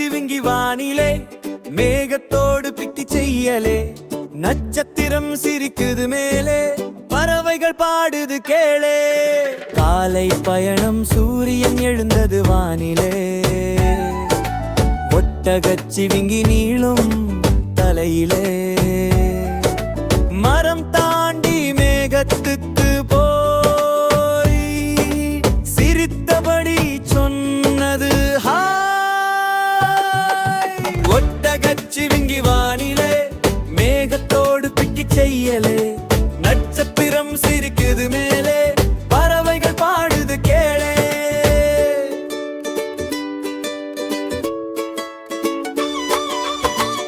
சிவிங்கி வானிலே மேகத்தோடு பிட்டி செய்யலே நட்சத்திரம் சிரிக்குது மேலே பறவைகள் பாடுது கேளே காலை பயணம் சூரியன் எழுந்தது வானிலே ஒட்டகச் சிவிங்கி நீளும் தலையிலே மரம் தாண்டி மேகத்துக்கு போய் சிரித்தபடி சொன்னது ஹாய் ஒட்டகச் சிவிங்கி வானிலே மேகத்தோடு பிட்டி செய்யலே நட்சத்திரம் சிரிக்குது மேலே பறவைகள் பாடுது கேளே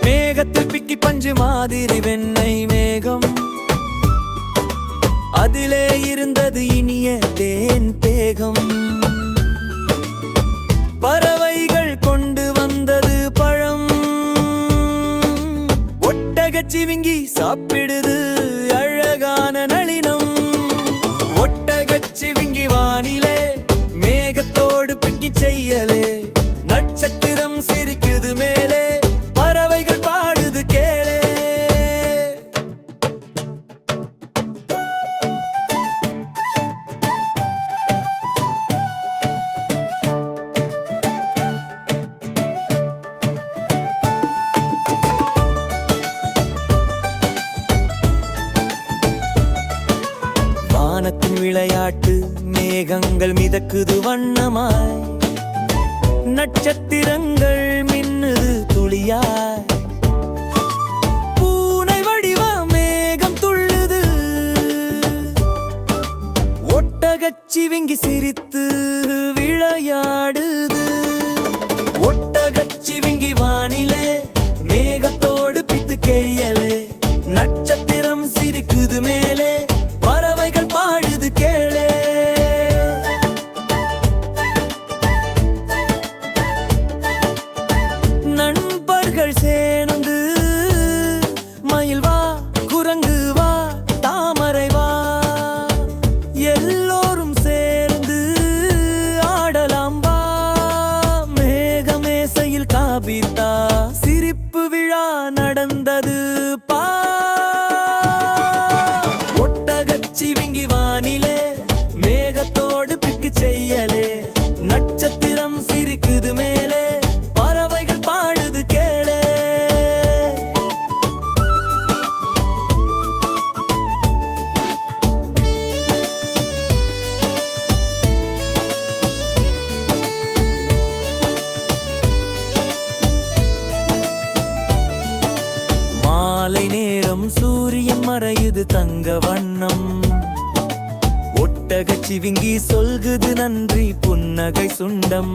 மேகத்தில் பிக்கி பஞ்சு மாதிரி வெண்ணெய் மேகம் அதிலே இருந்தது இனிய தேன் பேகம் பறவைகள் கொண்டு வந்தது பழம் ஒட்டகச் சிவிங்கி சாப்பிடுது அழகான நளினம் ஒட்டகச் சிவிங்கி வானிலே மேகத்தோடு பிக்கி செய்யலே நட்சத்திரம் சிரிக்குது மேலே பறவைகள் பாடுது கேளே வானத்தின் விளையாட்டு மேகங்கள் மிதக்குது வண்ணமாய் நட்சத்திரங்கள் மின்னுது துளியாய் பூனை வடிவ மேகம் துள்ளுது ஒட்டகச் சிவிங்கி சிரித்து விளையாடுது ஒட்டகச் சிவிங்கி வானிலே மேகத்தோடு பித்து கேயலே நட்சத்திரம் சிரிக்குது மேலே பறவைகள் பாடுது கேளே நண்பர்கள் சேர்ந்து மயில் வா குரங்கு வா தாமரை வா எல்லோரும் சேர்ந்து ஆடலாம் வா மேகமேசையில் காபித்தா சிரிப்பு விழா நடந்தது பா ஒட்டகச் சிவிங்கி வானிலே மேகத்தோடு பிக்கு செய்யலே நட்சத்திரம் சிரிக்குது மேலே பறவைகள் பாடுது கேளே மாலை நேரம் சூரியன் மறையுது தங்க வண்ணம் ஒட்டகச் சிவிங்கி சொல்குது நன்றி புன்னகை சுண்டம்